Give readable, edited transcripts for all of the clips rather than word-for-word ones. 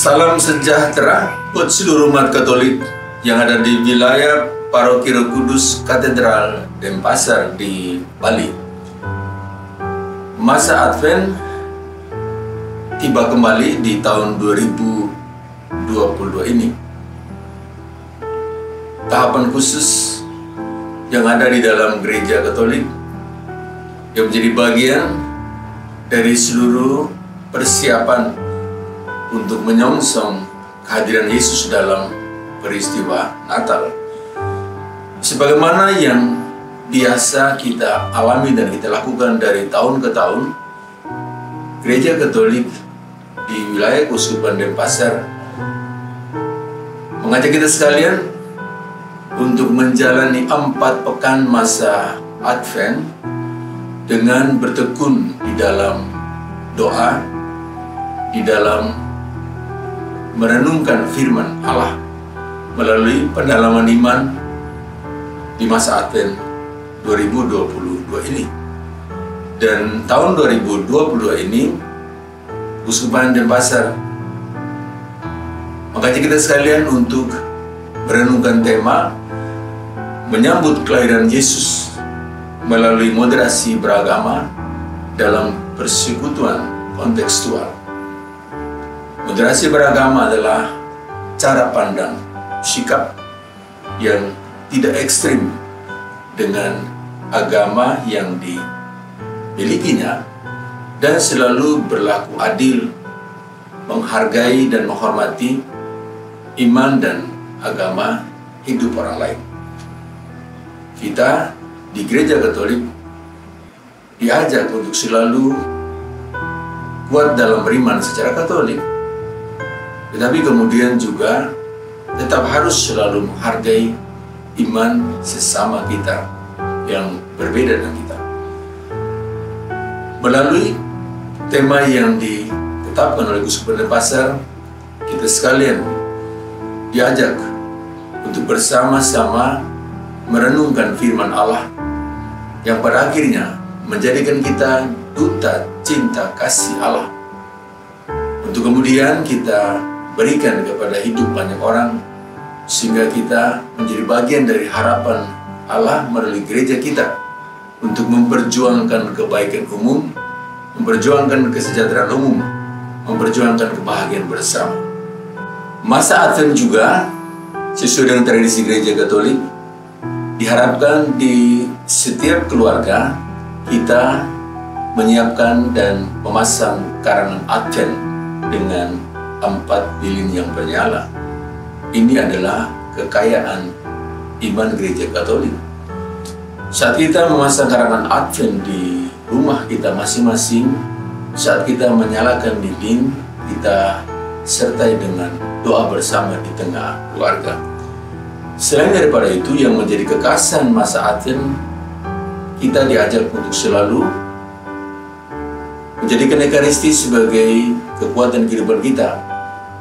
Salam sejahtera buat seluruh umat Katolik yang ada di wilayah Paroki Roh Kudus Katedral Denpasar di Bali. Masa Advent tiba kembali di tahun 2022 ini. Tahapan khusus yang ada di dalam gereja Katolik yang menjadi bagian dari seluruh persiapan untuk menyongsong kehadiran Yesus dalam peristiwa Natal. Sebagaimana yang biasa kita alami dan kita lakukan dari tahun ke tahun, Gereja Katolik di wilayah Keuskupan Denpasar mengajak kita sekalian untuk menjalani 4 pekan masa Advent dengan bertekun di dalam doa, di dalam merenungkan firman Allah melalui pendalaman iman di masa Advent 2022 ini. Dan tahun 2022 ini Keuskupan Denpasar mengajak kita sekalian untuk merenungkan tema menyambut kelahiran Yesus melalui moderasi beragama dalam persekutuan kontekstual. Moderasi beragama adalah cara pandang, sikap yang tidak ekstrim dengan agama yang dimilikinya dan selalu berlaku adil, menghargai dan menghormati iman dan agama hidup orang lain. Kita di Gereja Katolik diajak untuk selalu kuat dalam beriman secara Katolik, tetapi kemudian juga tetap harus selalu menghargai iman sesama kita yang berbeda dengan kita. Melalui tema yang ditetapkan oleh Keuskupan Denpasar, kita sekalian diajak untuk bersama-sama merenungkan firman Allah yang pada akhirnya menjadikan kita duta cinta kasih Allah, untuk kemudian kita berikan kepada hidup banyak orang, sehingga kita menjadi bagian dari harapan Allah melalui gereja kita untuk memperjuangkan kebaikan umum, memperjuangkan kesejahteraan umum, memperjuangkan kebahagiaan bersama. Masa Advent juga sesuai dengan tradisi gereja Katolik diharapkan di setiap keluarga kita menyiapkan dan memasang karangan Advent dengan 4 lilin yang bernyala. Ini adalah kekayaan iman gereja Katolik. Saat kita memasang karangan Advent di rumah kita masing-masing, saat kita menyalakan lilin, kita sertai dengan doa bersama di tengah keluarga. Selain daripada itu, yang menjadi kekhasan masa Advent, kita diajak untuk selalu menjadikan Ekaristi sebagai kekuatan kehidupan kita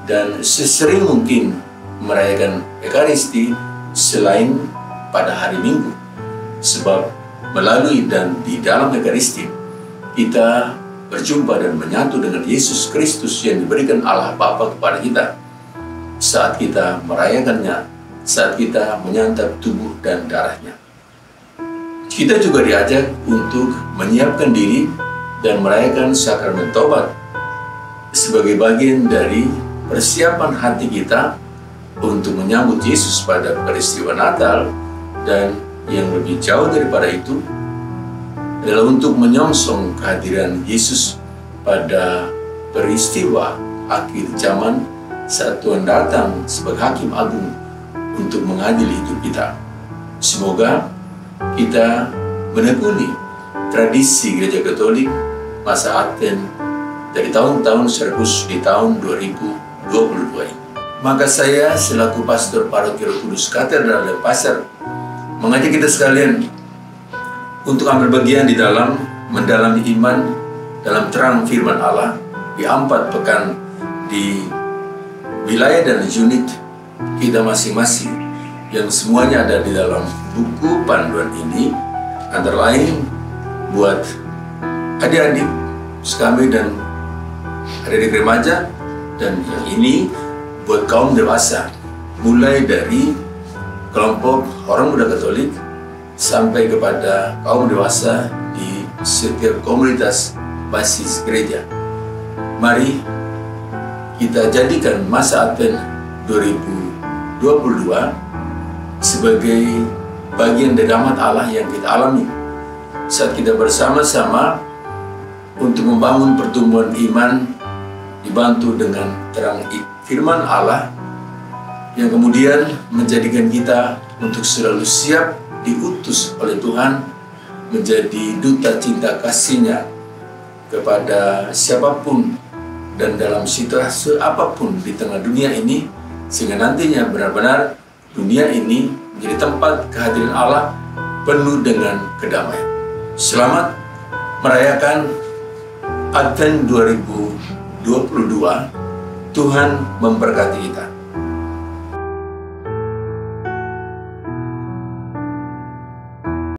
dan sesering mungkin merayakan Ekaristi selain pada hari Minggu, sebab melalui dan di dalam Ekaristi kita berjumpa dan menyatu dengan Yesus Kristus yang diberikan Allah Bapa kepada kita. Saat kita merayakannya, saat kita menyantap tubuh dan darahnya, kita juga diajak untuk menyiapkan diri dan merayakan sakramen tobat sebagai bagian dari persiapan hati kita untuk menyambut Yesus pada peristiwa Natal, dan yang lebih jauh daripada itu adalah untuk menyongsong kehadiran Yesus pada peristiwa akhir zaman saat Tuhan datang sebagai Hakim Agung untuk mengadili hidup kita. Semoga kita menekuni tradisi Gereja Katolik masa Advent dari tahun-tahun sergus di tahun 2022 ini. Maka saya selaku pastor Paroki Roh Kudus Katedral Denpasar mengajak kita sekalian untuk ambil bagian di dalam mendalami iman dalam terang firman Allah di 4 pekan di wilayah dan unit kita masing-masing yang semuanya ada di dalam buku panduan ini, antara lain buat adik-adik kami dan adik-adik remaja Dan yang ini buat kaum dewasa, mulai dari kelompok orang muda Katolik sampai kepada kaum dewasa di setiap komunitas basis gereja. Mari kita jadikan masa Advent 2022 sebagai bagian dari rahmat Allah yang kita alami saat kita bersama-sama untuk membangun pertumbuhan iman, dibantu dengan terang firman Allah yang kemudian menjadikan kita untuk selalu siap diutus oleh Tuhan menjadi duta cinta kasih-Nya kepada siapapun dan dalam situasi apapun di tengah dunia ini, sehingga nantinya benar-benar dunia ini menjadi tempat kehadiran Allah penuh dengan kedamaian. Selamat merayakan Advent 2022. Tuhan memberkati kita.